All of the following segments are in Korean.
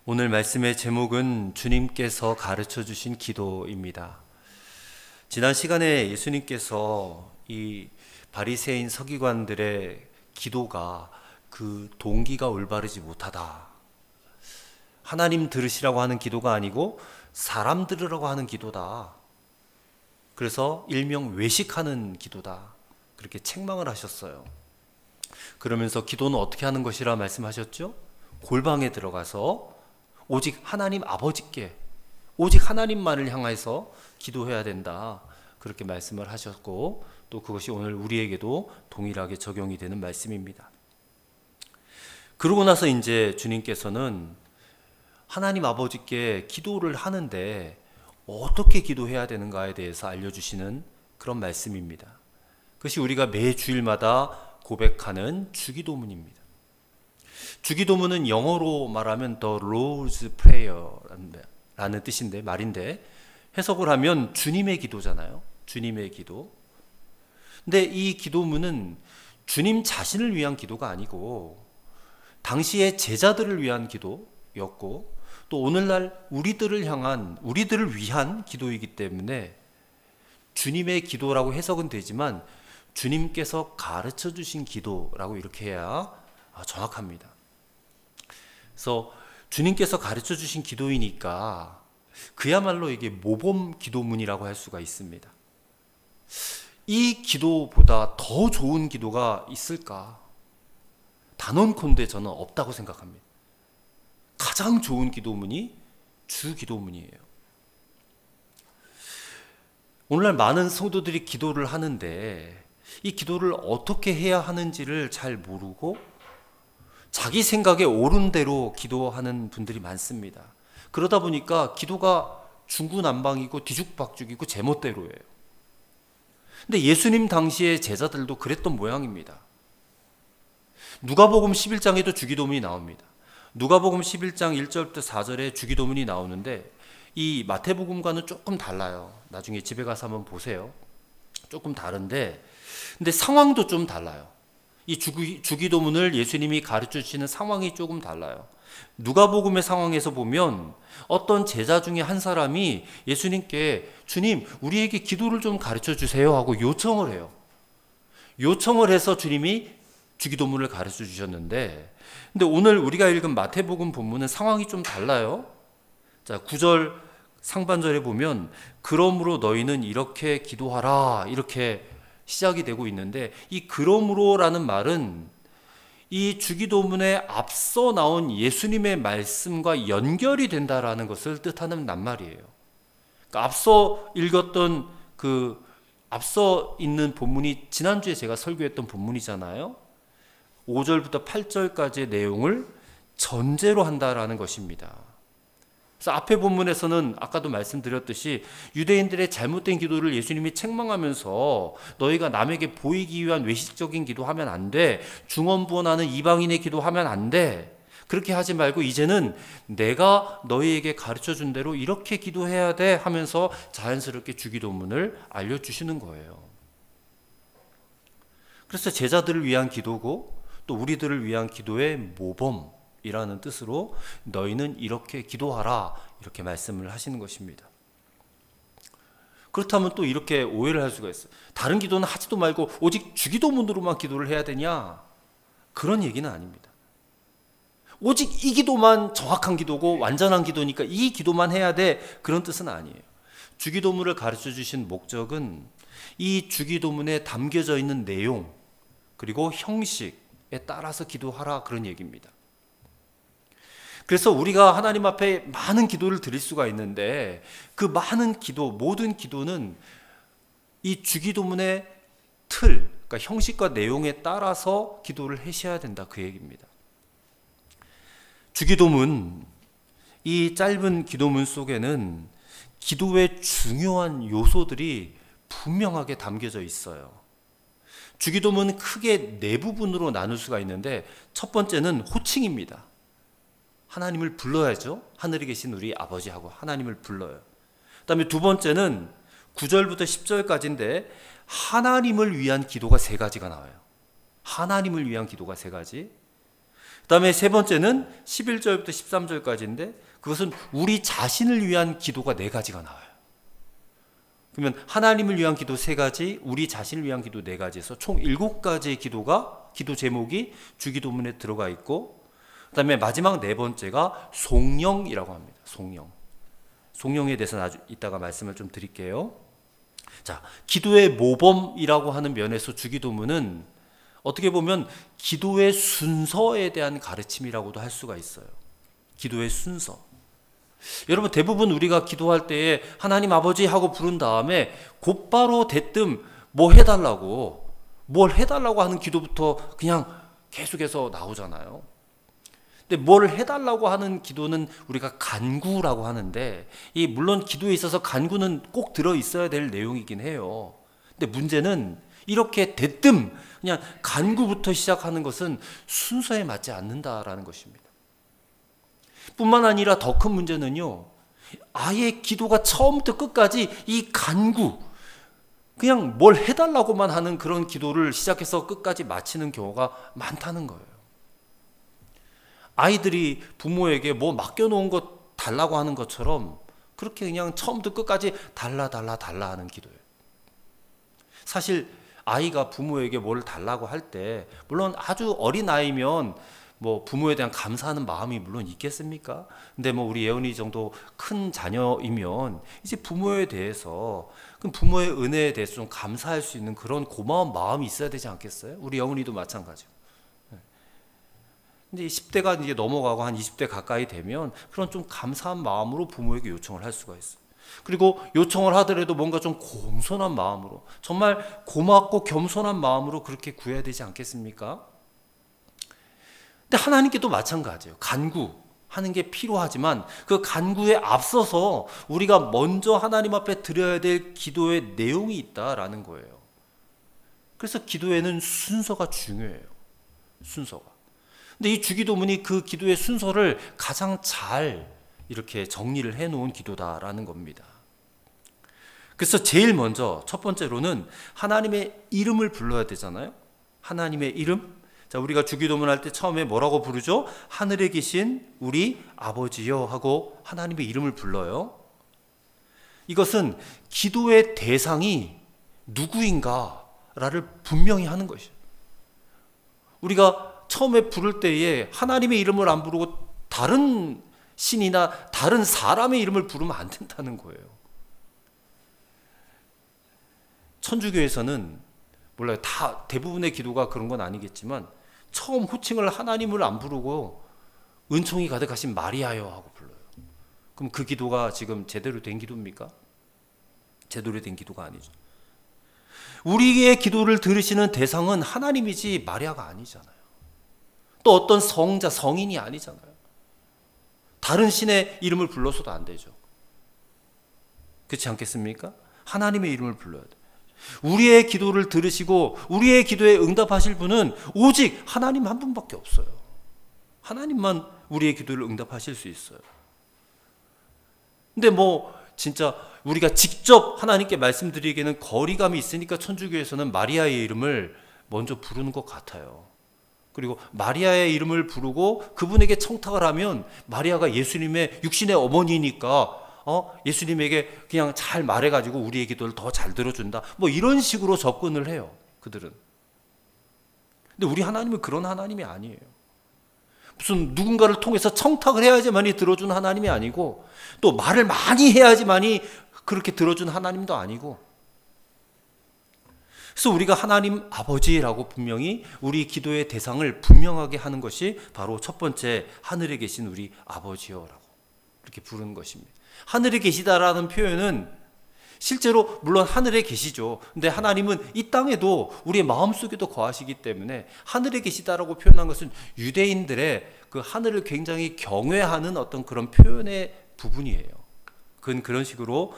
오늘 말씀의 제목은 주님께서 가르쳐 주신 기도입니다. 지난 시간에 예수님께서 이 바리새인 서기관들의 기도가 그 동기가 올바르지 못하다. 하나님 들으시라고 하는 기도가 아니고 사람 들으라고 하는 기도다. 그래서 일명 외식하는 기도다. 그렇게 책망을 하셨어요. 그러면서 기도는 어떻게 하는 것이라 말씀하셨죠? 골방에 들어가서 오직 하나님 아버지께, 오직 하나님만을 향해서 기도해야 된다. 그렇게 말씀을 하셨고, 또 그것이 오늘 우리에게도 동일하게 적용이 되는 말씀입니다. 그러고 나서 이제 주님께서는 하나님 아버지께 기도를 하는데 어떻게 기도해야 되는가에 대해서 알려주시는 그런 말씀입니다. 그것이 우리가 매 주일마다 고백하는 주기도문입니다. 주기도문은 영어로 말하면 The Lord's Prayer라는 뜻인데, 말인데, 해석을 하면 주님의 기도잖아요. 주님의 기도. 근데 이 기도문은 주님 자신을 위한 기도가 아니고 당시의 제자들을 위한 기도였고, 또 오늘날 우리들을 위한 기도이기 때문에 주님의 기도라고 해석은 되지만 주님께서 가르쳐 주신 기도라고 이렇게 해야 정확합니다. 그래서 주님께서 가르쳐 주신 기도이니까 그야말로 이게 모범 기도문이라고 할 수가 있습니다. 이 기도보다 더 좋은 기도가 있을까? 단언컨대 저는 없다고 생각합니다. 가장 좋은 기도문이 주기도문이에요. 오늘날 많은 성도들이 기도를 하는데 이 기도를 어떻게 해야 하는지를 잘 모르고 자기 생각에 옳은 대로 기도하는 분들이 많습니다. 그러다 보니까 기도가 중구난방이고 뒤죽박죽이고 제멋대로예요. 근데 예수님 당시의 제자들도 그랬던 모양입니다. 누가복음 11장에도 주기도문이 나옵니다. 누가복음 11장 1절부터 4절에 주기도문이 나오는데 이 마태복음과는 조금 달라요. 나중에 집에 가서 한번 보세요. 조금 다른데, 근데 상황도 좀 달라요. 이 주기도문을 예수님이 가르쳐 주시는 상황이 조금 달라요. 누가복음의 상황에서 보면 어떤 제자 중에 한 사람이 예수님께 주님, 우리에게 기도를 좀 가르쳐 주세요 하고 요청을 해요. 요청을 해서 주님이 주기도문을 가르쳐 주셨는데, 근데 오늘 우리가 읽은 마태복음 본문은 상황이 좀 달라요. 자, 9절 상반절에 보면 그러므로 너희는 이렇게 기도하라, 이렇게 시작이 되고 있는데, 이 그러므로라는 말은 이 주기도문에 앞서 나온 예수님의 말씀과 연결이 된다라는 것을 뜻하는 낱말이에요. 그러니까 앞서 읽었던 앞서 있는 본문이 지난주에 제가 설교했던 본문이잖아요. 5절부터 8절까지의 내용을 전제로 한다라는 것입니다. 그래서 앞에 본문에서는 아까도 말씀드렸듯이 유대인들의 잘못된 기도를 예수님이 책망하면서 너희가 남에게 보이기 위한 외식적인 기도하면 안 돼. 중언부언하는 이방인의 기도하면 안 돼. 그렇게 하지 말고 이제는 내가 너희에게 가르쳐준 대로 이렇게 기도해야 돼 하면서 자연스럽게 주기도문을 알려주시는 거예요. 그래서 제자들을 위한 기도고 또 우리들을 위한 기도의 모범 이라는 뜻으로 너희는 이렇게 기도하라, 이렇게 말씀을 하시는 것입니다. 그렇다면 또 이렇게 오해를 할 수가 있어요. 다른 기도는 하지도 말고 오직 주기도문으로만 기도를 해야 되냐? 그런 얘기는 아닙니다. 오직 이 기도만 정확한 기도고 완전한 기도니까 이 기도만 해야 돼, 그런 뜻은 아니에요. 주기도문을 가르쳐 주신 목적은 이 주기도문에 담겨져 있는 내용 그리고 형식에 따라서 기도하라, 그런 얘기입니다. 그래서 우리가 하나님 앞에 많은 기도를 드릴 수가 있는데 그 많은 기도, 모든 기도는 이 주기도문의 틀, 그러니까 형식과 내용에 따라서 기도를 하셔야 된다, 그 얘기입니다. 주기도문, 이 짧은 기도문 속에는 기도의 중요한 요소들이 분명하게 담겨져 있어요. 주기도문은 크게 네 부분으로 나눌 수가 있는데 첫 번째는 호칭입니다. 하나님을 불러야죠. 하늘에 계신 우리 아버지하고 하나님을 불러요. 그 다음에 두 번째는 9절부터 10절까지인데 하나님을 위한 기도가 세 가지가 나와요. 하나님을 위한 기도가 세 가지. 그 다음에 세 번째는 11절부터 13절까지인데 그것은 우리 자신을 위한 기도가 네 가지가 나와요. 그러면 하나님을 위한 기도 세 가지, 우리 자신을 위한 기도 네 가지에서 총 7가지의 기도 제목이 주기도문에 들어가 있고, 그 다음에 마지막 네 번째가 송영이라고 합니다. 송영에 대해서는 이따가 말씀을 좀 드릴게요. 자, 기도의 모범이라고 하는 면에서 주기도문은 어떻게 보면 기도의 순서에 대한 가르침이라고도 할 수가 있어요. 기도의 순서. 여러분, 대부분 우리가 기도할 때에 하나님 아버지 하고 부른 다음에 곧바로 대뜸 뭘 해달라고 하는 기도부터 그냥 계속해서 나오잖아요. 근데 뭘 해달라고 하는 기도는 우리가 간구라고 하는데, 물론 기도에 있어서 간구는 꼭 들어있어야 될 내용이긴 해요. 근데 문제는 이렇게 대뜸 그냥 간구부터 시작하는 것은 순서에 맞지 않는다라는 것입니다. 뿐만 아니라 더 큰 문제는요, 아예 기도가 처음부터 끝까지 이 간구, 그냥 뭘 해달라고만 하는 그런 기도를 시작해서 끝까지 마치는 경우가 많다는 거예요. 아이들이 부모에게 뭐 맡겨놓은 것 달라고 하는 것처럼 그렇게 그냥 처음부터 끝까지 달라 하는 기도예요. 사실 아이가 부모에게 뭘 달라고 할 때, 물론 아주 어린 아이면 뭐 부모에 대한 감사하는 마음이 물론 있겠습니까? 근데 뭐 우리 예언이 정도 큰 자녀이면 이제 부모에 대해서, 그럼 부모의 은혜에 대해서 좀 감사할 수 있는 그런 고마운 마음이 있어야 되지 않겠어요? 우리 영훈이도 마찬가지고. 근데 10대가 이제 넘어가고 한 20대 가까이 되면 그런 좀 감사한 마음으로 부모에게 요청을 할 수가 있어요. 그리고 요청을 하더라도 뭔가 좀 겸손한 마음으로, 정말 고맙고 겸손한 마음으로 그렇게 구해야 되지 않겠습니까? 근데 하나님께도 마찬가지예요. 간구하는 게 필요하지만 그 간구에 앞서서 우리가 먼저 하나님 앞에 드려야 될 기도의 내용이 있다라는 거예요. 그래서 기도에는 순서가 중요해요. 순서가. 근데 이 주기도문이 그 기도의 순서를 가장 잘 이렇게 정리를 해놓은 기도다라는 겁니다. 그래서 제일 먼저 첫 번째로는 하나님의 이름을 불러야 되잖아요. 하나님의 이름. 자, 우리가 주기도문 할 때 처음에 뭐라고 부르죠? 하늘에 계신 우리 아버지여 하고 하나님의 이름을 불러요. 이것은 기도의 대상이 누구인가를 분명히 하는 것이에요. 우리가 처음에 부를 때에 하나님의 이름을 안 부르고 다른 신이나 다른 사람의 이름을 부르면 안 된다는 거예요. 천주교에서는 몰라요. 다 대부분의 기도가 그런 건 아니겠지만 처음 호칭을 하나님을 안 부르고 은총이 가득하신 마리아여 하고 불러요. 그럼 그 기도가 지금 제대로 된 기도입니까? 제대로 된 기도가 아니죠. 우리의 기도를 들으시는 대상은 하나님이지 마리아가 아니잖아요. 또 어떤 성자, 성인이 아니잖아요. 다른 신의 이름을 불러서도 안 되죠. 그렇지 않겠습니까? 하나님의 이름을 불러야 돼요. 우리의 기도를 들으시고 우리의 기도에 응답하실 분은 오직 하나님 한 분밖에 없어요. 하나님만 우리의 기도를 응답하실 수 있어요. 근데 뭐 진짜 우리가 직접 하나님께 말씀드리기에는 거리감이 있으니까 천주교에서는 마리아의 이름을 먼저 부르는 것 같아요. 그리고 마리아의 이름을 부르고 그분에게 청탁을 하면 마리아가 예수님의 육신의 어머니니까 예수님에게 그냥 잘 말해가지고 우리의 기도를 더 잘 들어준다. 뭐 이런 식으로 접근을 해요. 그들은. 근데 우리 하나님은 그런 하나님이 아니에요. 무슨 누군가를 통해서 청탁을 해야지만이 들어준 하나님이 아니고, 또 말을 많이 해야지만이 그렇게 들어준 하나님도 아니고, 그래서 우리가 하나님 아버지라고 분명히 우리 기도의 대상을 분명하게 하는 것이 바로 첫 번째, 하늘에 계신 우리 아버지여라고 이렇게 부르는 것입니다. 하늘에 계시다라는 표현은 실제로 물론 하늘에 계시죠. 근데 하나님은 이 땅에도 우리의 마음속에도 거하시기 때문에 하늘에 계시다라고 표현한 것은 유대인들의 그 하늘을 굉장히 경외하는 어떤 그런 표현의 부분이에요. 그건 그런 식으로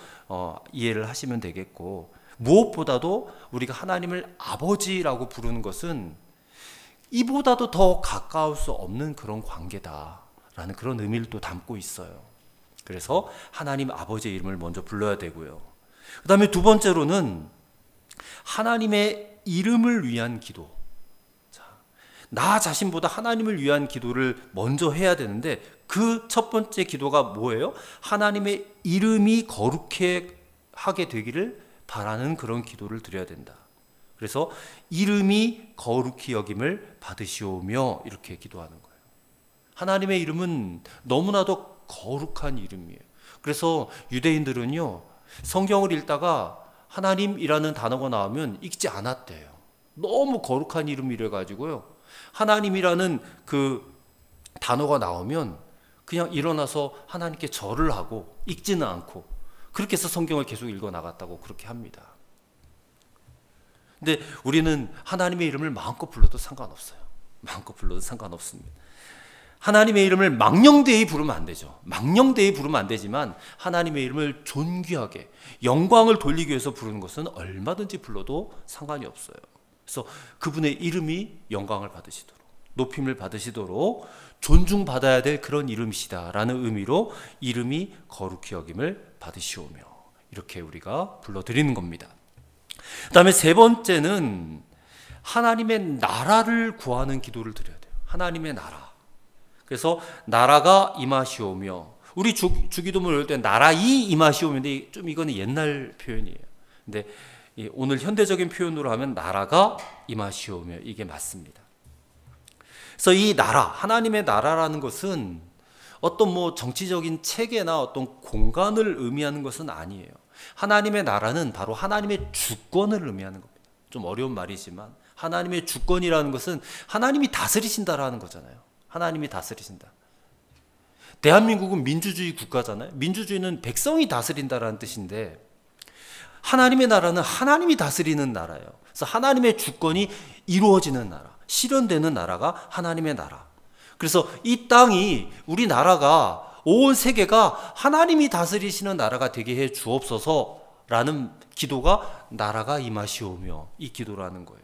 이해를 하시면 되겠고, 무엇보다도 우리가 하나님을 아버지라고 부르는 것은 이보다도 더 가까울 수 없는 그런 관계다라는 그런 의미를 또 담고 있어요. 그래서 하나님 아버지의 이름을 먼저 불러야 되고요. 그 다음에 두 번째로는 하나님의 이름을 위한 기도. 자, 나 자신보다 하나님을 위한 기도를 먼저 해야 되는데 그 첫 번째 기도가 뭐예요? 하나님의 이름이 거룩해 하게 되기를 바라는 그런 기도를 드려야 된다. 그래서 이름이 거룩히 여김을 받으시오며 이렇게 기도하는 거예요. 하나님의 이름은 너무나도 거룩한 이름이에요. 그래서 유대인들은요, 성경을 읽다가 하나님이라는 단어가 나오면 읽지 않았대요. 너무 거룩한 이름이래 가지고요, 하나님이라는 그 단어가 나오면 그냥 일어나서 하나님께 절을 하고 읽지는 않고 그렇게 해서 성경을 계속 읽어 나갔다고 그렇게 합니다. 근데 우리는 하나님의 이름을 마음껏 불러도 상관없어요. 마음껏 불러도 상관없습니다. 하나님의 이름을 망령되이 부르면 안 되죠. 망령되이 부르면 안 되지만 하나님의 이름을 존귀하게 영광을 돌리기 위해서 부르는 것은 얼마든지 불러도 상관이 없어요. 그래서 그분의 이름이 영광을 받으시도록, 높임을 받으시도록 존중받아야 될 그런 이름이시다라는 의미로 이름이 거룩히 여김을 받으시오며 이렇게 우리가 불러드리는 겁니다. 그 다음에 세 번째는 하나님의 나라를 구하는 기도를 드려야 돼요. 하나님의 나라. 그래서 나라가 임하시오며, 우리 주기도문을 할 때 나라이 임하시오면데 좀 이거는 옛날 표현이에요. 근데 오늘 현대적인 표현으로 하면 나라가 임하시오며 이게 맞습니다. 그래서 이 나라, 하나님의 나라라는 것은 어떤 뭐 정치적인 체계나 어떤 공간을 의미하는 것은 아니에요. 하나님의 나라는 바로 하나님의 주권을 의미하는 겁니다. 좀 어려운 말이지만 하나님의 주권이라는 것은 하나님이 다스리신다라는 거잖아요. 하나님이 다스리신다. 대한민국은 민주주의 국가잖아요. 민주주의는 백성이 다스린다라는 뜻인데 하나님의 나라는 하나님이 다스리는 나라예요. 그래서 하나님의 주권이 이루어지는 나라, 실현되는 나라가 하나님의 나라. 그래서 이 땅이, 우리나라가, 온 세계가 하나님이 다스리시는 나라가 되게 해 주옵소서라는 기도가 나라가 임하시오며 이 기도라는 거예요.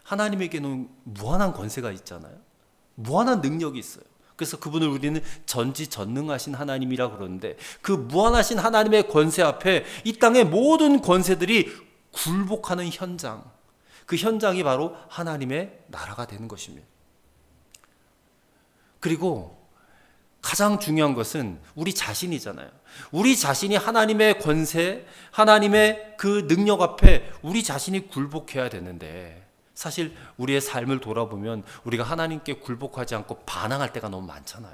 하나님에게는 무한한 권세가 있잖아요. 무한한 능력이 있어요. 그래서 그분을 우리는 전지전능하신 하나님이라 그러는데 그 무한하신 하나님의 권세 앞에 이 땅의 모든 권세들이 굴복하는 현장, 그 현장이 바로 하나님의 나라가 되는 것입니다. 그리고 가장 중요한 것은 우리 자신이잖아요. 우리 자신이 하나님의 권세, 하나님의 그 능력 앞에 우리 자신이 굴복해야 되는데 사실 우리의 삶을 돌아보면 우리가 하나님께 굴복하지 않고 반항할 때가 너무 많잖아요.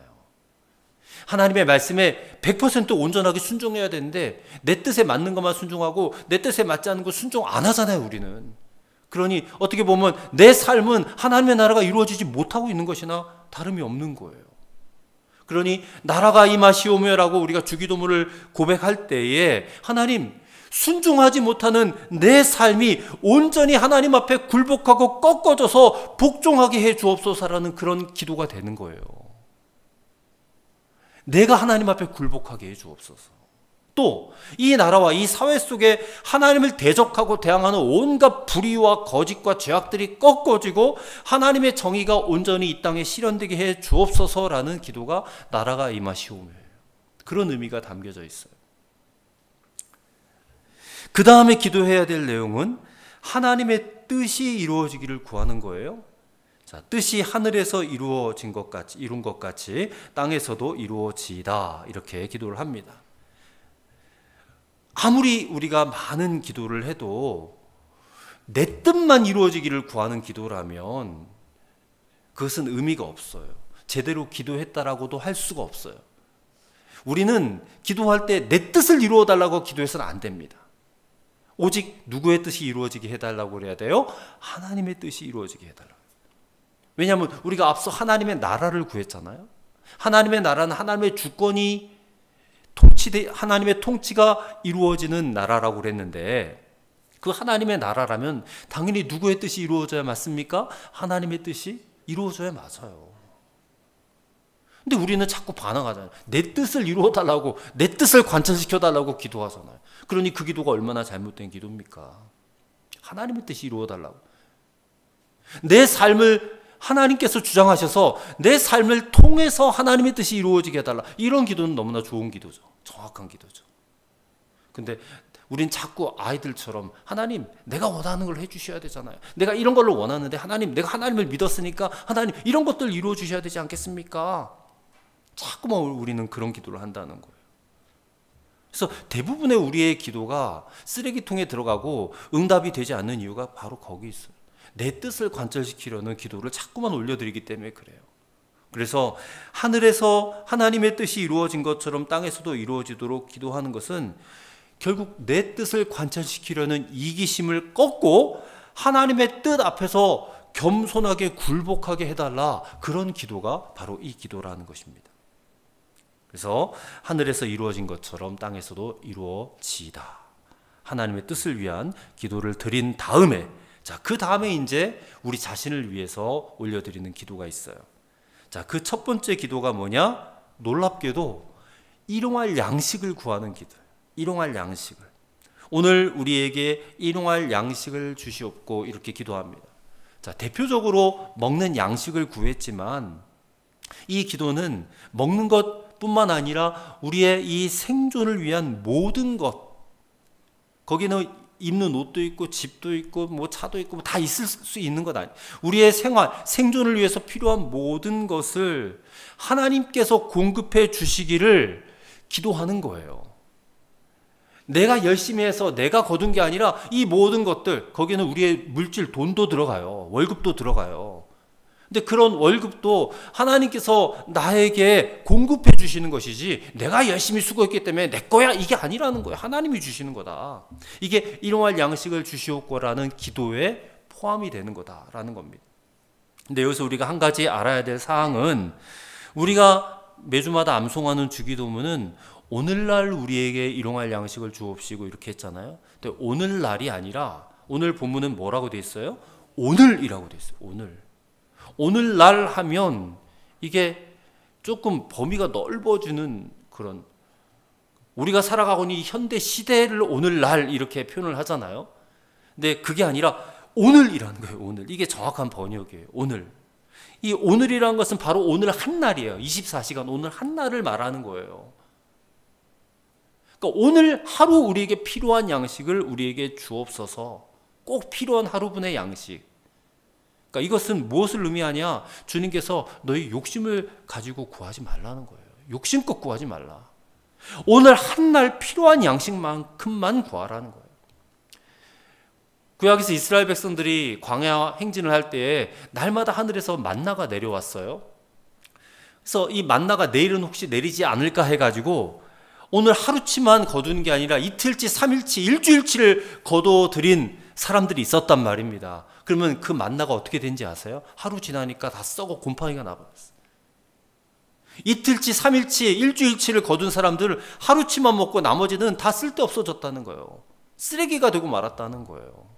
하나님의 말씀에 100% 온전하게 순종해야 되는데 내 뜻에 맞는 것만 순종하고 내 뜻에 맞지 않는 거 순종 안 하잖아요, 우리는. 그러니 어떻게 보면 내 삶은 하나님의 나라가 이루어지지 못하고 있는 것이나 다름이 없는 거예요. 그러니 나라가 임하시오며라고 우리가 주기도문을 고백할 때에 하나님, 순종하지 못하는 내 삶이 온전히 하나님 앞에 굴복하고 꺾어져서 복종하게 해 주옵소서라는 그런 기도가 되는 거예요. 내가 하나님 앞에 굴복하게 해 주옵소서. 또 이 나라와 이 사회 속에 하나님을 대적하고 대항하는 온갖 불의와 거짓과 죄악들이 꺾어지고 하나님의 정의가 온전히 이 땅에 실현되게 해 주옵소서라는 기도가 나라가 임하시오며 그런 의미가 담겨져 있어요. 그 다음에 기도해야 될 내용은 하나님의 뜻이 이루어지기를 구하는 거예요. 자, 뜻이 하늘에서 이루어진 것 같이, 이룬 것 같이 땅에서도 이루어지이다 이렇게 기도를 합니다. 아무리 우리가 많은 기도를 해도 내 뜻만 이루어지기를 구하는 기도라면 그것은 의미가 없어요. 제대로 기도했다라고도 할 수가 없어요. 우리는 기도할 때 내 뜻을 이루어 달라고 기도해서는 안 됩니다. 오직 누구의 뜻이 이루어지게 해달라고 그래야 돼요? 하나님의 뜻이 이루어지게 해달라고. 왜냐하면 우리가 앞서 하나님의 나라를 구했잖아요. 하나님의 나라는 하나님의 주권이 하나님의 통치가 이루어지는 나라라고 그랬는데 그 하나님의 나라라면 당연히 누구의 뜻이 이루어져야 맞습니까? 하나님의 뜻이 이루어져야 맞아요. 근데 우리는 자꾸 반항하잖아요. 내 뜻을 이루어달라고, 내 뜻을 관철시켜달라고 기도하잖아요. 그러니 그 기도가 얼마나 잘못된 기도입니까? 하나님의 뜻이 이루어달라고. 내 삶을 하나님께서 주장하셔서 내 삶을 통해서 하나님의 뜻이 이루어지게 해달라. 이런 기도는 너무나 좋은 기도죠. 정확한 기도죠. 근데 우린 자꾸 아이들처럼 하나님 내가 원하는 걸 해주셔야 되잖아요. 내가 이런 걸 원하는데 하나님 내가 하나님을 믿었으니까 하나님 이런 것들 이루어 주셔야 되지 않겠습니까? 자꾸만 우리는 그런 기도를 한다는 거예요. 그래서 대부분의 우리의 기도가 쓰레기통에 들어가고 응답이 되지 않는 이유가 바로 거기 있어요. 내 뜻을 관철시키려는 기도를 자꾸만 올려드리기 때문에 그래요. 그래서 하늘에서 하나님의 뜻이 이루어진 것처럼 땅에서도 이루어지도록 기도하는 것은 결국 내 뜻을 관철시키려는 이기심을 꺾고 하나님의 뜻 앞에서 겸손하게 굴복하게 해달라, 그런 기도가 바로 이 기도라는 것입니다. 그래서 하늘에서 이루어진 것처럼 땅에서도 이루어지이다. 하나님의 뜻을 위한 기도를 드린 다음에, 자, 그 다음에 이제 우리 자신을 위해서 올려드리는 기도가 있어요. 자, 그 첫 번째 기도가 뭐냐? 놀랍게도 일용할 양식을 구하는 기도. 일용할 양식을. 오늘 우리에게 일용할 양식을 주시옵고, 이렇게 기도합니다. 자, 대표적으로 먹는 양식을 구했지만 이 기도는 먹는 것뿐만 아니라 우리의 이 생존을 위한 모든 것, 거기는 입는 옷도 있고 집도 있고 뭐 차도 있고 뭐 다 있을 수 있는 것 아니에요. 우리의 생활, 생존을 위해서 필요한 모든 것을 하나님께서 공급해 주시기를 기도하는 거예요. 내가 열심히 해서 내가 거둔 게 아니라 이 모든 것들, 거기는 우리의 물질, 돈도 들어가요. 월급도 들어가요. 근데 그런 월급도 하나님께서 나에게 공급해 주시는 것이지 내가 열심히 수고했기 때문에 내 거야, 이게 아니라는 거예요. 하나님이 주시는 거다. 이게 일용할 양식을 주시옵고라는 기도에 포함이 되는 거다라는 겁니다. 근데 여기서 우리가 한 가지 알아야 될 사항은, 우리가 매주마다 암송하는 주기도문은 오늘날 우리에게 일용할 양식을 주옵시고 이렇게 했잖아요. 근데 오늘날이 아니라 오늘 본문은 뭐라고 돼 있어요? 오늘이라고 돼 있어요. 오늘날 하면 이게 조금 범위가 넓어지는 그런, 우리가 살아가고 있는 이 현대 시대를 오늘날 이렇게 표현을 하잖아요. 근데 그게 아니라 오늘이라는 거예요. 오늘. 이게 정확한 번역이에요. 오늘. 이 오늘이라는 것은 바로 오늘 한 날이에요. 24시간 오늘 한 날을 말하는 거예요. 그러니까 오늘 하루 우리에게 필요한 양식을 우리에게 주옵소서. 꼭 필요한 하루분의 양식. 그러니까 이것은 무엇을 의미하냐? 주님께서 너희 욕심을 가지고 구하지 말라는 거예요. 욕심껏 구하지 말라. 오늘 한 날 필요한 양식만큼만 구하라는 거예요. 구약에서 이스라엘 백성들이 광야 행진을 할 때에 날마다 하늘에서 만나가 내려왔어요. 그래서 이 만나가 내일은 혹시 내리지 않을까 해가지고 오늘 하루치만 거두는 게 아니라 이틀치, 3일치, 일주일치를 거둬들인 사람들이 있었단 말입니다. 그러면 그 만나가 어떻게 된지 아세요? 하루 지나니까 다 썩어 곰팡이가 나버렸어요. 이틀치, 3일치, 일주일치를 거둔 사람들을 하루치만 먹고 나머지는 다 쓸데없어졌다는 거예요. 쓰레기가 되고 말았다는 거예요.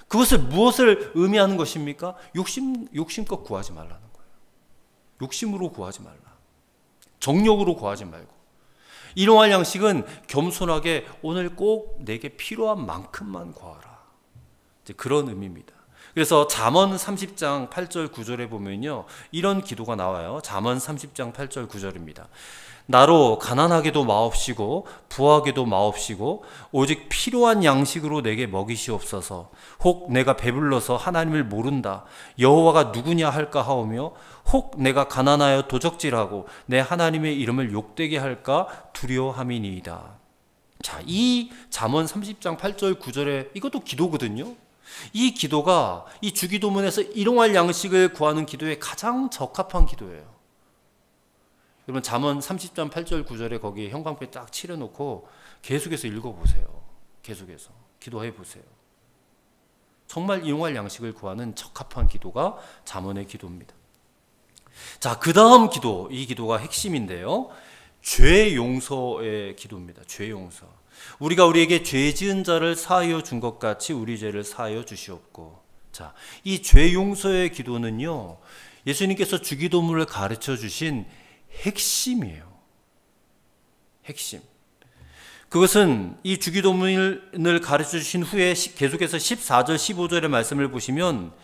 그것을 무엇을 의미하는 것입니까? 욕심껏 구하지 말라는 거예요. 욕심으로 구하지 말라. 정욕으로 구하지 말고. 일용할 양식은 겸손하게 오늘 꼭 내게 필요한 만큼만 구하라. 이제 그런 의미입니다. 그래서 잠언 30장 8절 9절에 보면요, 이런 기도가 나와요. 잠언 30장 8절 9절입니다. 나로 가난하게도 마옵시고 부하게도 마옵시고 오직 필요한 양식으로 내게 먹이시옵소서. 혹 내가 배불러서 하나님을 모른다 여호와가 누구냐 할까 하오며 혹 내가 가난하여 도적질하고 내 하나님의 이름을 욕되게 할까 두려워함이니이다. 자, 이 잠언 30장 8절 9절에 이것도 기도거든요. 이 기도가 이 주기도문에서 일용할 양식을 구하는 기도에 가장 적합한 기도예요. 여러분 잠언 30장 8절 9절에 거기에 형광펜 딱 칠해놓고 계속해서 읽어보세요. 계속해서 기도해보세요. 정말 일용할 양식을 구하는 적합한 기도가 잠언의 기도입니다. 자, 그 다음 기도, 이 기도가 핵심인데요, 죄 용서의 기도입니다. 죄 용서. 우리가 우리에게 죄 지은 자를 사하여 준 것 같이 우리 죄를 사하여 주시옵고. 자, 이 죄 용서의 기도는요, 예수님께서 주기도문을 가르쳐 주신 핵심이에요. 핵심. 그것은 이 주기도문을 가르쳐 주신 후에 계속해서 14절 15절의 말씀을 보시면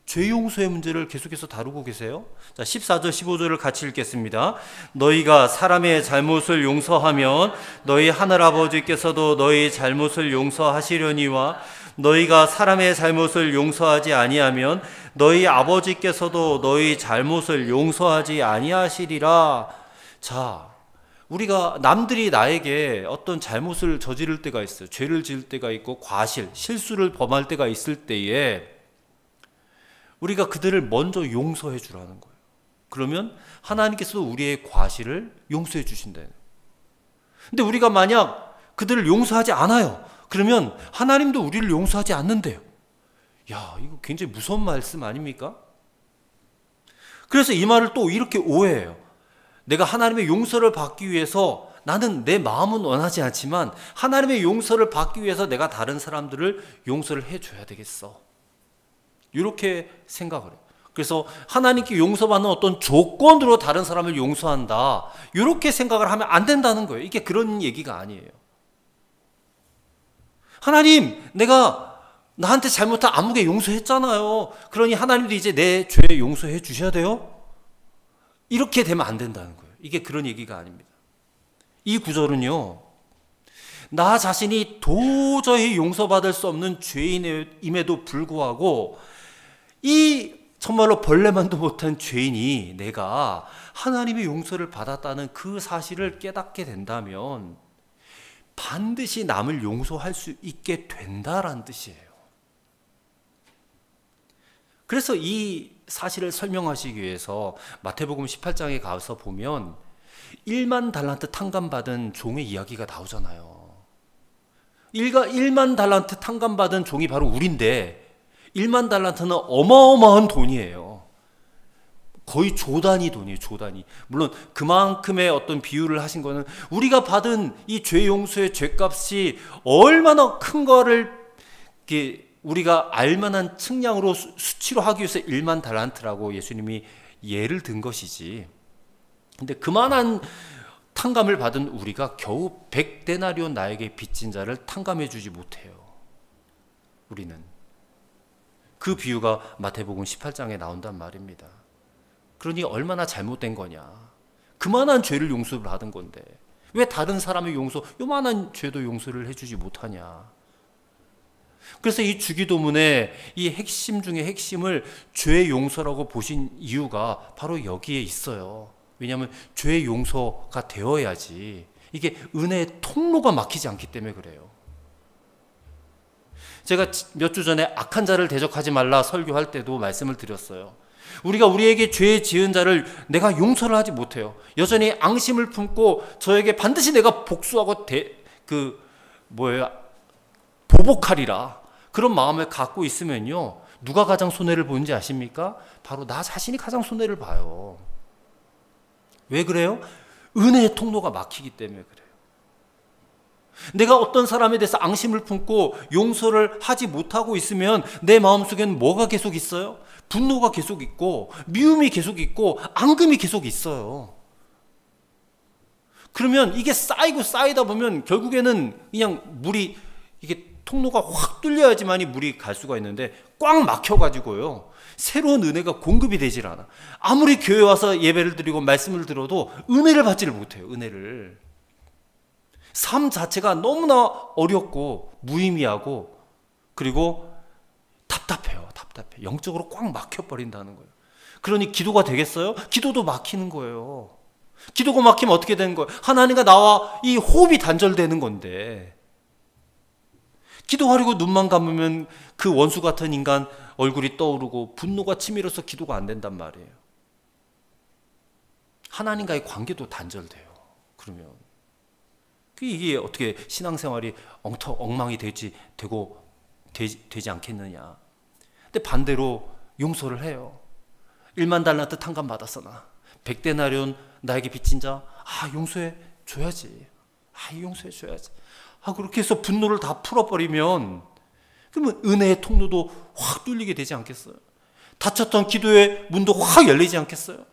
죄 용서의 문제를 계속해서 다루고 계세요. 자, 14절 15절을 같이 읽겠습니다. 너희가 사람의 잘못을 용서하면 너희 하늘아버지께서도 너희 잘못을 용서하시려니와 너희가 사람의 잘못을 용서하지 아니하면 너희 아버지께서도 너희 잘못을 용서하지 아니하시리라. 자, 우리가 남들이 나에게 어떤 잘못을 저지를 때가 있어요. 죄를 지을 때가 있고 과실, 실수를 범할 때가 있을 때에 우리가 그들을 먼저 용서해 주라는 거예요. 그러면 하나님께서도 우리의 과실을 용서해 주신다는 거예요. 근데 우리가 만약 그들을 용서하지 않아요. 그러면 하나님도 우리를 용서하지 않는데요. 야, 이거 굉장히 무서운 말씀 아닙니까? 그래서 이 말을 또 이렇게 오해해요. 내가 하나님의 용서를 받기 위해서 나는 내 마음은 원하지 않지만 하나님의 용서를 받기 위해서 내가 다른 사람들을 용서를 해줘야 되겠어. 이렇게 생각을 해요. 그래서 하나님께 용서받는 어떤 조건으로 다른 사람을 용서한다. 이렇게 생각을 하면 안 된다는 거예요. 이게 그런 얘기가 아니에요. 하나님, 내가 나한테 잘못한 아무개 용서했잖아요. 그러니 하나님도 이제 내 죄 용서해 주셔야 돼요? 이렇게 되면 안 된다는 거예요. 이게 그런 얘기가 아닙니다. 이 구절은요, 나 자신이 도저히 용서받을 수 없는 죄인임에도 불구하고 이 정말로 벌레만도 못한 죄인이 내가 하나님의 용서를 받았다는 그 사실을 깨닫게 된다면 반드시 남을 용서할 수 있게 된다라는 뜻이에요. 그래서 이 사실을 설명하시기 위해서 마태복음 18장에 가서 보면 1만 달란트 탕감받은 종의 이야기가 나오잖아요. 1만 달란트 탕감받은 종이 바로 우리인데 1만 달란트는 어마어마한 돈이에요. 거의 조 단위 돈이에요. 조 단위. 물론 그만큼의 어떤 비유를 하신 거는 우리가 받은 이 죄 용서의 죄값이 얼마나 큰 거를 우리가 알만한 측량으로 수치로 하기 위해서 1만 달란트라고 예수님이 예를 든 것이지. 근데 그만한 탕감을 받은 우리가 겨우 100데나리온 나에게 빚진 자를 탕감해 주지 못해요. 우리는. 그 비유가 마태복음 18장에 나온단 말입니다. 그러니 얼마나 잘못된 거냐. 그만한 죄를 용서받은 건데 왜 다른 사람의 용서, 요만한 죄도 용서를 해주지 못하냐. 그래서 이 주기도문의 이 핵심 중에 핵심을 죄 용서라고 보신 이유가 바로 여기에 있어요. 왜냐하면 죄 용서가 되어야지 이게 은혜의 통로가 막히지 않기 때문에 그래요. 제가 몇 주 전에 악한 자를 대적하지 말라 설교할 때도 말씀을 드렸어요. 우리가 우리에게 죄 지은 자를 내가 용서를 하지 못해요. 여전히 앙심을 품고 저에게 반드시 내가 복수하고 보복하리라. 그런 마음을 갖고 있으면요. 누가 가장 손해를 보는지 아십니까? 바로 나 자신이 가장 손해를 봐요. 왜 그래요? 은혜의 통로가 막히기 때문에 그래요. 내가 어떤 사람에 대해서 앙심을 품고 용서를 하지 못하고 있으면 내 마음속에는 뭐가 계속 있어요? 분노가 계속 있고 미움이 계속 있고 앙금이 계속 있어요. 그러면 이게 쌓이고 쌓이다 보면 결국에는 그냥 물이 이게 통로가 확 뚫려야지만이 물이 갈 수가 있는데 꽉 막혀가지고요. 새로운 은혜가 공급이 되질 않아. 아무리 교회 와서 예배를 드리고 말씀을 들어도 은혜를 받지를 못해요. 은혜를. 삶 자체가 너무나 어렵고 무의미하고 그리고 답답해요. 답답해. 영적으로 꽉 막혀버린다는 거예요. 그러니 기도가 되겠어요? 기도도 막히는 거예요. 기도가 막히면 어떻게 되는 거예요? 하나님과 나와 이 호흡이 단절되는 건데 기도하려고 눈만 감으면 그 원수 같은 인간 얼굴이 떠오르고 분노가 치밀어서 기도가 안 된단 말이에요. 하나님과의 관계도 단절돼요. 그러면 이게 어떻게 신앙생활이 엉망이 되지 않겠느냐. 근데 반대로 용서를 해요. 1만 달란트 탕감 받았어 나. 100데나리온 나에게 빚진 자, 용서해 줘야지. 용서해 줘야지. 그렇게 해서 분노를 다 풀어버리면 그러면 은혜의 통로도 확 뚫리게 되지 않겠어요? 닫혔던 기도의 문도 확 열리지 않겠어요?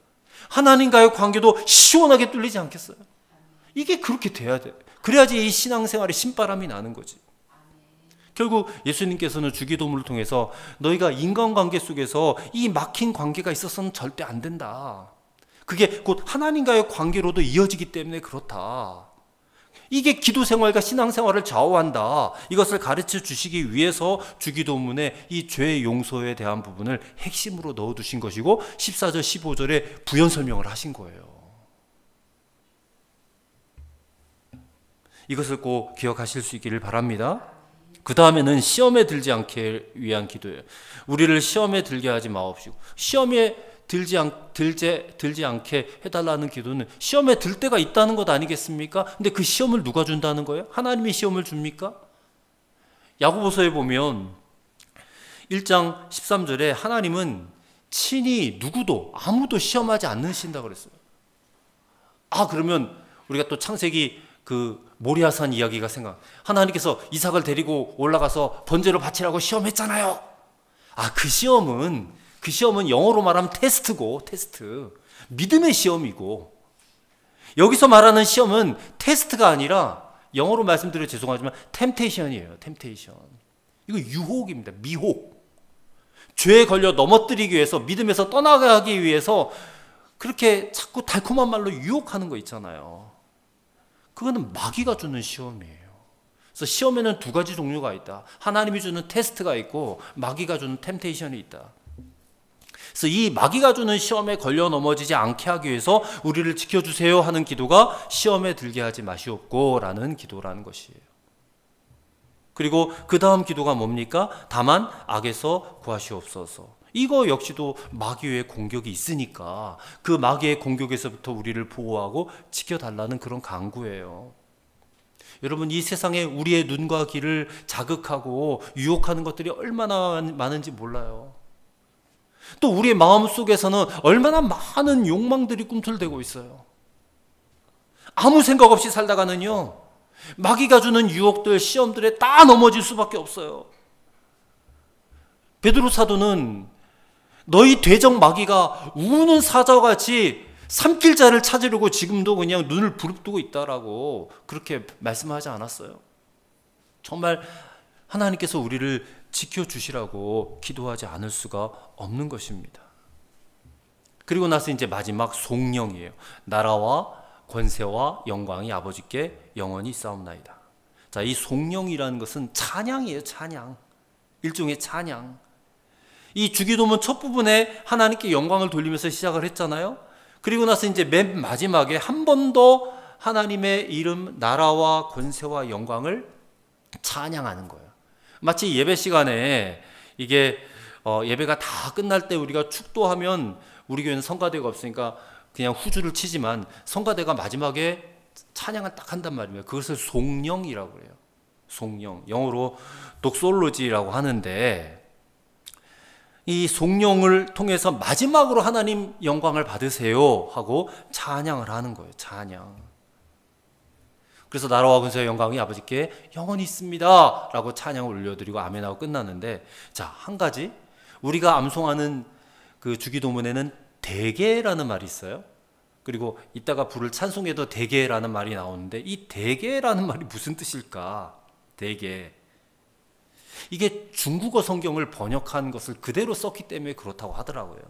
하나님과의 관계도 시원하게 뚫리지 않겠어요? 이게 그렇게 돼야 돼. 그래야지 이 신앙생활에 신바람이 나는 거지. 결국 예수님께서는 주기도문을 통해서 너희가 인간관계 속에서 이 막힌 관계가 있어서는 절대 안 된다. 그게 곧 하나님과의 관계로도 이어지기 때문에 그렇다. 이게 기도생활과 신앙생활을 좌우한다. 이것을 가르쳐 주시기 위해서 주기도문에 이 죄 용서에 대한 부분을 핵심으로 넣어두신 것이고 14절 15절에 부연 설명을 하신 거예요. 이것을 꼭 기억하실 수 있기를 바랍니다. 그 다음에는 시험에 들지 않게 위한 기도예요. 우리를 시험에 들게 하지 마옵시고, 시험에 들지 않게 해달라는 기도는 시험에 들 때가 있다는 것 아니겠습니까? 근데 그 시험을 누가 준다는 거예요? 하나님이 시험을 줍니까? 야고보서에 보면 1장 13절에 하나님은 친히 아무도 시험하지 않으신다 그랬어요. 그러면 우리가 또 창세기 그 모리아산 이야기가 하나님께서 이삭을 데리고 올라가서 번제로 바치라고 시험했잖아요. 그 시험은 영어로 말하면 테스트고, 테스트. 믿음의 시험이고, 여기서 말하는 시험은 테스트가 아니라 영어로 말씀드려 죄송하지만 템테이션이에요. 템테이션. 이거 유혹입니다. 미혹. 죄에 걸려 넘어뜨리기 위해서, 믿음에서 떠나가기 위해서 그렇게 자꾸 달콤한 말로 유혹하는 거 있잖아요. 그거는 마귀가 주는 시험이에요. 그래서 시험에는 두 가지 종류가 있다. 하나님이 주는 테스트가 있고 마귀가 주는 템테이션이 있다. 그래서 이 마귀가 주는 시험에 걸려 넘어지지 않게 하기 위해서 우리를 지켜주세요 하는 기도가 시험에 들게 하지 마시옵고 라는 기도라는 것이에요. 그리고 그 다음 기도가 뭡니까? 다만 악에서 구하시옵소서. 이거 역시도 마귀의 공격이 있으니까 그 마귀의 공격에서부터 우리를 보호하고 지켜달라는 그런 간구예요. 여러분, 이 세상에 우리의 눈과 귀를 자극하고 유혹하는 것들이 얼마나 많은지 몰라요. 또 우리의 마음 속에서는 얼마나 많은 욕망들이 꿈틀대고 있어요. 아무 생각 없이 살다가는요, 마귀가 주는 유혹들, 시험들에 다 넘어질 수밖에 없어요. 베드로 사도는 너희 대적 마귀가 우는 사자같이 삼킬 자를 찾으려고 지금도 그냥 눈을 부릅뜨고 있다라고 그렇게 말씀하지 않았어요? 정말 하나님께서 우리를 지켜주시라고 기도하지 않을 수가 없는 것입니다. 그리고 나서 이제 마지막 송영이에요. 나라와 권세와 영광이 아버지께 영원히 있사옵나이다. 자, 이 송영이라는 것은 찬양이에요. 찬양. 일종의 찬양. 이 주기도문 첫 부분에 하나님께 영광을 돌리면서 시작을 했잖아요. 그리고 나서 이제 맨 마지막에 한 번 더 하나님의 이름, 나라와 권세와 영광을 찬양하는 거예요. 마치 예배 시간에 이게 예배가 다 끝날 때 우리가 축도하면 우리 교회는 성가대가 없으니까 그냥 후주를 치지만 성가대가 마지막에 찬양을 딱 한단 말이에요. 그것을 송영이라고 그래요. 송영. 영어로 독솔로지라고 하는데 이 송영을 통해서 마지막으로 하나님 영광을 받으세요 하고 찬양을 하는 거예요. 찬양. 그래서 나라와 권세와 영광이 아버지께 영원히 있습니다 라고 찬양을 올려드리고 아멘하고 끝났는데, 자, 한 가지 우리가 암송하는 그 주기도문에는 대개라는 말이 있어요. 그리고 이따가 부를 찬송에도 대개라는 말이 나오는데 이 대개라는 말이 무슨 뜻일까? 대개. 이게 중국어 성경을 번역한 것을 그대로 썼기 때문에 그렇다고 하더라고요.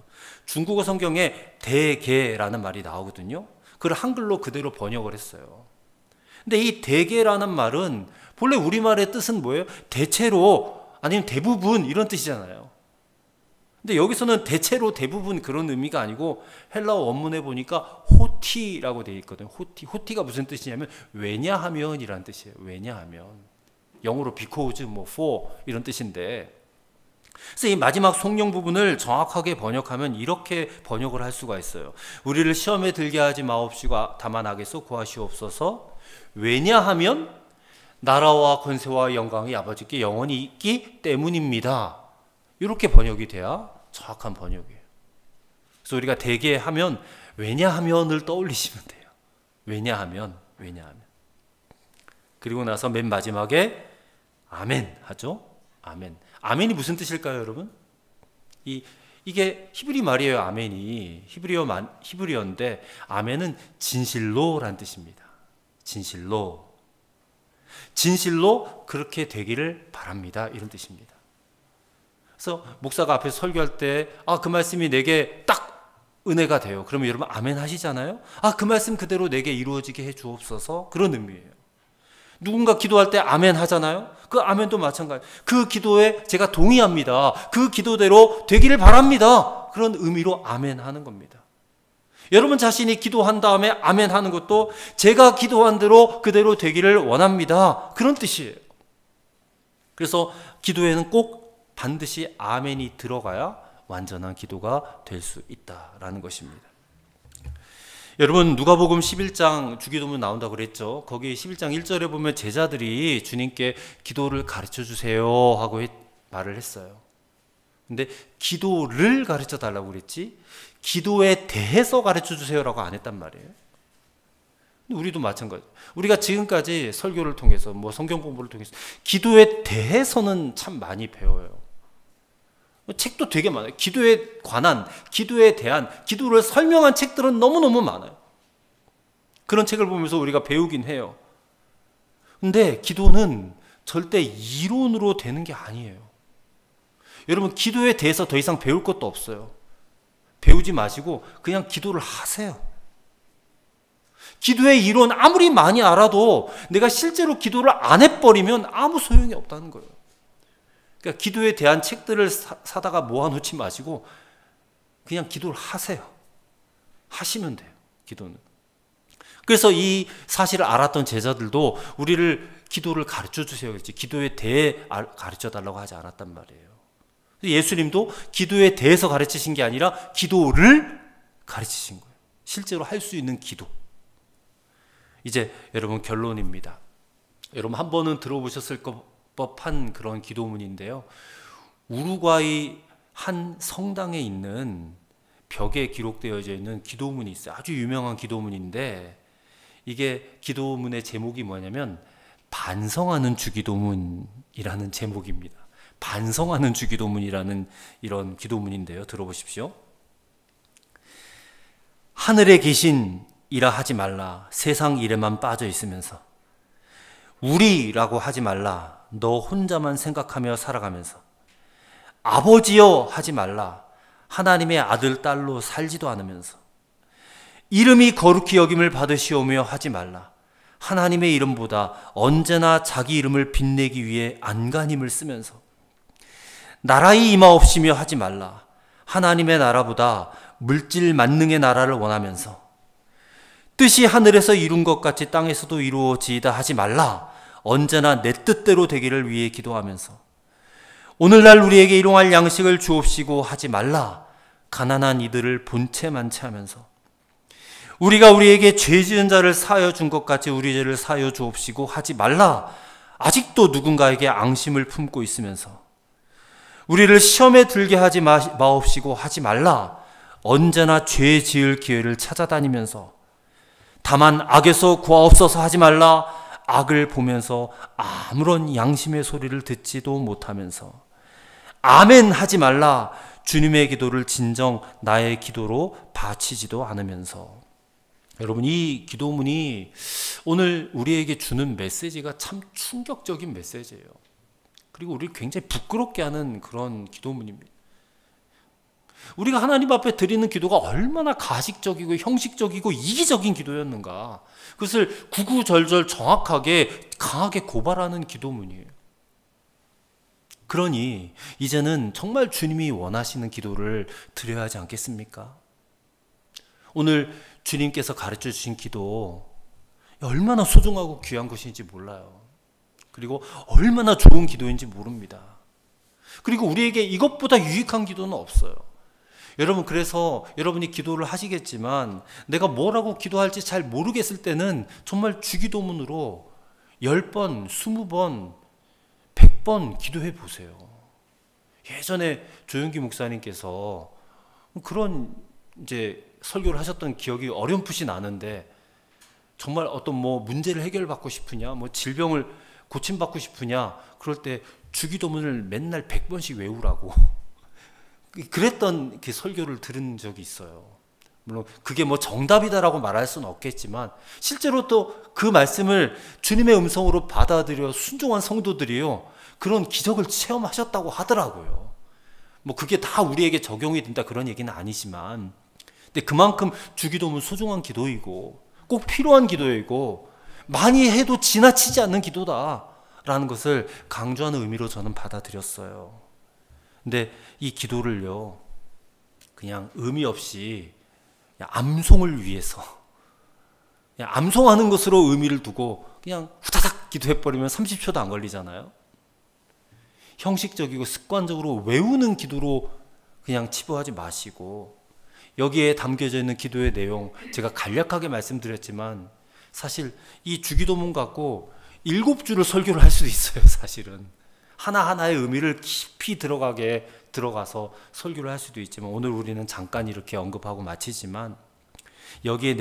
중국어 성경에 대개라는 말이 나오거든요. 그걸 한글로 그대로 번역을 했어요. 근데 이 대개라는 말은 본래 우리말의 뜻은 뭐예요? 대체로 아니면 대부분 이런 뜻이잖아요. 근데 여기서는 대체로 대부분 그런 의미가 아니고 헬라어 원문에 보니까 호티라고 되어 있거든요. 호티가 무슨 뜻이냐면 왜냐하면 이라는 뜻이에요. 왜냐하면. 영어로 because, for 이런 뜻인데, 그래서 이 마지막 송영 부분을 정확하게 번역하면 이렇게 번역을 할 수가 있어요. 우리를 시험에 들게 하지 마옵시고 다만 악에서 구하시옵소서. 왜냐하면 나라와 권세와 영광이 아버지께 영원히 있기 때문입니다. 이렇게 번역이 돼야 정확한 번역이에요. 그래서 우리가 대개 하면 왜냐하면을 떠올리시면 돼요. 왜냐하면. 그리고 나서 맨 마지막에 아멘 하죠. 아멘. 아멘이 무슨 뜻일까요, 여러분? 이게 히브리 말이에요. 아멘이 히브리어인데 아멘은 진실로라는 뜻입니다. 진실로. 진실로 그렇게 되기를 바랍니다. 이런 뜻입니다. 그래서 목사가 앞에 설교할 때 그 말씀이 내게 딱 은혜가 돼요. 그러면 여러분 아멘 하시잖아요. 그 말씀 그대로 내게 이루어지게 해 주옵소서. 그런 의미예요. 누군가 기도할 때 아멘 하잖아요. 그 아멘도 마찬가지. 그 기도에 제가 동의합니다. 그 기도대로 되기를 바랍니다. 그런 의미로 아멘 하는 겁니다. 여러분 자신이 기도한 다음에 아멘 하는 것도 제가 기도한 대로 그대로 되기를 원합니다. 그런 뜻이에요. 그래서 기도에는 꼭 반드시 아멘이 들어가야 완전한 기도가 될 수 있다라는 것입니다. 여러분 누가복음 11장 주기도문 나온다고 그랬죠. 거기 11장 1절에 보면 제자들이 주님께 기도를 가르쳐 주세요 하고 말을 했어요. 근데 기도를 가르쳐 달라고 그랬지 기도에 대해서 가르쳐 주세요라고 안 했단 말이에요. 우리도 마찬가지. 우리가 지금까지 설교를 통해서 성경 공부를 통해서 기도에 대해서는 참 많이 배워요. 책도 되게 많아요. 기도에 관한, 기도에 대한, 기도를 설명한 책들은 너무너무 많아요. 그런 책을 보면서 우리가 배우긴 해요. 근데 기도는 절대 이론으로 되는 게 아니에요. 여러분 기도에 대해서 더 이상 배울 것도 없어요. 배우지 마시고 그냥 기도를 하세요. 기도의 이론 아무리 많이 알아도 내가 실제로 기도를 안 해버리면 아무 소용이 없다는 거예요. 그러니까 기도에 대한 책들을 사다가 모아놓지 마시고 그냥 기도를 하세요. 하시면 돼요. 기도는. 그래서 이 사실을 알았던 제자들도 우리를 기도를 가르쳐 주세요 그랬지 기도에 대해 가르쳐 달라고 하지 않았단 말이에요. 예수님도 기도에 대해서 가르치신 게 아니라 기도를 가르치신 거예요. 실제로 할 수 있는 기도. 이제 여러분 결론입니다. 여러분 한 번은 들어보셨을 법한 그런 기도문인데요. 우루과이 한 성당에 있는 벽에 기록되어져 있는 기도문이 있어요. 아주 유명한 기도문인데 이게 기도문의 제목이 뭐냐면 반성하는 주기도문이라는 제목입니다. 반성하는 주기도문이라는 이런 기도문인데요. 들어보십시오. 하늘에 계신 이라 하지 말라. 세상 일에만 빠져 있으면서 우리라고 하지 말라. 너 혼자만 생각하며 살아가면서 아버지여 하지 말라. 하나님의 아들 딸로 살지도 않으면서 이름이 거룩히 여김을 받으시오며 하지 말라. 하나님의 이름보다 언제나 자기 이름을 빛내기 위해 안간힘을 쓰면서 나라의 임하옵시며 하지 말라. 하나님의 나라보다 물질 만능의 나라를 원하면서 뜻이 하늘에서 이룬 것 같이 땅에서도 이루어지이다 하지 말라. 언제나 내 뜻대로 되기를 위해 기도하면서 오늘날 우리에게 일용할 양식을 주옵시고 하지 말라. 가난한 이들을 본체만체 하면서 우리가 우리에게 죄 지은 자를 사하여 준 것 같이 우리 죄를 사하여 주옵시고 하지 말라. 아직도 누군가에게 앙심을 품고 있으면서 우리를 시험에 들게 하지 마옵시고 하지 말라. 언제나 죄 지을 기회를 찾아다니면서 다만 악에서 구하옵소서 하지 말라. 악을 보면서 아무런 양심의 소리를 듣지도 못하면서 아멘 하지 말라. 주님의 기도를 진정 나의 기도로 바치지도 않으면서. 여러분 이 기도문이 오늘 우리에게 주는 메시지가 참 충격적인 메시지예요. 그리고 우리를 굉장히 부끄럽게 하는 그런 기도문입니다. 우리가 하나님 앞에 드리는 기도가 얼마나 가식적이고 형식적이고 이기적인 기도였는가. 그것을 구구절절 정확하게 강하게 고발하는 기도문이에요. 그러니 이제는 정말 주님이 원하시는 기도를 드려야 하지 않겠습니까? 오늘 주님께서 가르쳐 주신 기도 얼마나 소중하고 귀한 것인지 몰라요. 그리고 얼마나 좋은 기도인지 모릅니다. 그리고 우리에게 이것보다 유익한 기도는 없어요. 여러분 그래서 여러분이 기도를 하시겠지만 내가 뭐라고 기도할지 잘 모르겠을 때는 정말 주기도문으로 10번, 20번, 100번 기도해 보세요. 예전에 조용기 목사님께서 그런 이제 설교를 하셨던 기억이 어렴풋이 나는데 정말 어떤 문제를 해결받고 싶으냐, 질병을 고침받고 싶으냐 그럴 때 주기도문을 맨날 100번씩 외우라고 그랬던 그 설교를 들은 적이 있어요. 물론 그게 뭐 정답이다라고 말할 수는 없겠지만 실제로 또 그 말씀을 주님의 음성으로 받아들여 순종한 성도들이요, 그런 기적을 체험하셨다고 하더라고요. 뭐 그게 다 우리에게 적용이 된다 그런 얘기는 아니지만, 근데 그만큼 주기도문 소중한 기도이고 꼭 필요한 기도이고 많이 해도 지나치지 않는 기도다라는 것을 강조하는 의미로 저는 받아들였어요. 근데 이 기도를요, 그냥 의미 없이 그냥 암송을 위해서, 그냥 암송하는 것으로 의미를 두고 그냥 후다닥 기도해버리면 30초도 안 걸리잖아요. 형식적이고 습관적으로 외우는 기도로 그냥 치부하지 마시고, 여기에 담겨져 있는 기도의 내용 제가 간략하게 말씀드렸지만 사실 이 주기도문 갖고 7주를 설교를 할 수도 있어요. 사실은 하나하나의 의미를 깊이 들어가서 설교를 할 수도 있지만, 오늘 우리는 잠깐 이렇게 언급하고 마치지만 여기에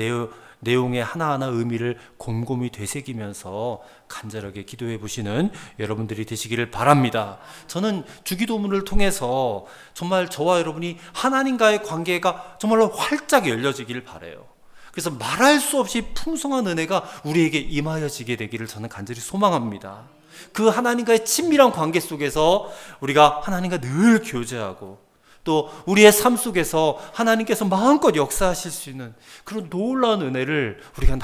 내용의 하나하나 의미를 곰곰이 되새기면서 간절하게 기도해 보시는 여러분들이 되시기를 바랍니다. 저는 주기도문을 통해서 정말 저와 여러분이 하나님과의 관계가 정말로 활짝 열려지기를 바라요. 그래서 말할 수 없이 풍성한 은혜가 우리에게 임하여지게 되기를 저는 간절히 소망합니다. 그 하나님과의 친밀한 관계 속에서 우리가 하나님과 늘 교제하고, 또 우리의 삶 속에서 하나님께서 마음껏 역사하실 수 있는 그런 놀라운 은혜를 우리가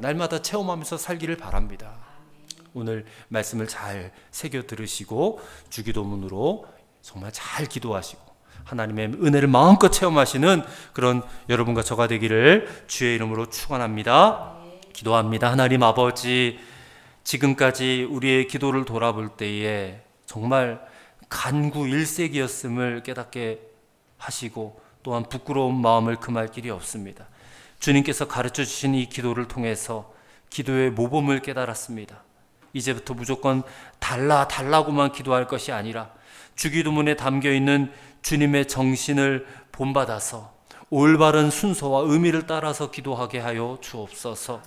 날마다 체험하면서 살기를 바랍니다. 오늘 말씀을 잘 새겨 들으시고 주기도문으로 정말 잘 기도하시고 하나님의 은혜를 마음껏 체험하시는 그런 여러분과 저가 되기를 주의 이름으로 축원합니다. 기도합니다. 하나님 아버지, 지금까지 우리의 기도를 돌아볼 때에 정말 간구 일색이었음을 깨닫게 하시고, 또한 부끄러운 마음을 금할 길이 없습니다. 주님께서 가르쳐 주신 이 기도를 통해서 기도의 모범을 깨달았습니다. 이제부터 무조건 달라고만 기도할 것이 아니라 주기도문에 담겨있는 주님의 정신을 본받아서 올바른 순서와 의미를 따라서 기도하게 하여 주옵소서.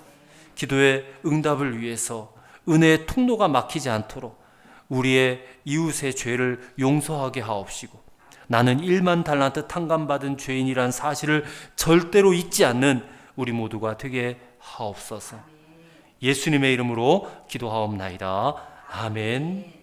기도의 응답을 위해서 은혜의 통로가 막히지 않도록 우리의 이웃의 죄를 용서하게 하옵시고, 나는 1만 달란트 탕감받은 죄인이란 사실을 절대로 잊지 않는 우리 모두가 되게 하옵소서. 예수님의 이름으로 기도하옵나이다. 아멘.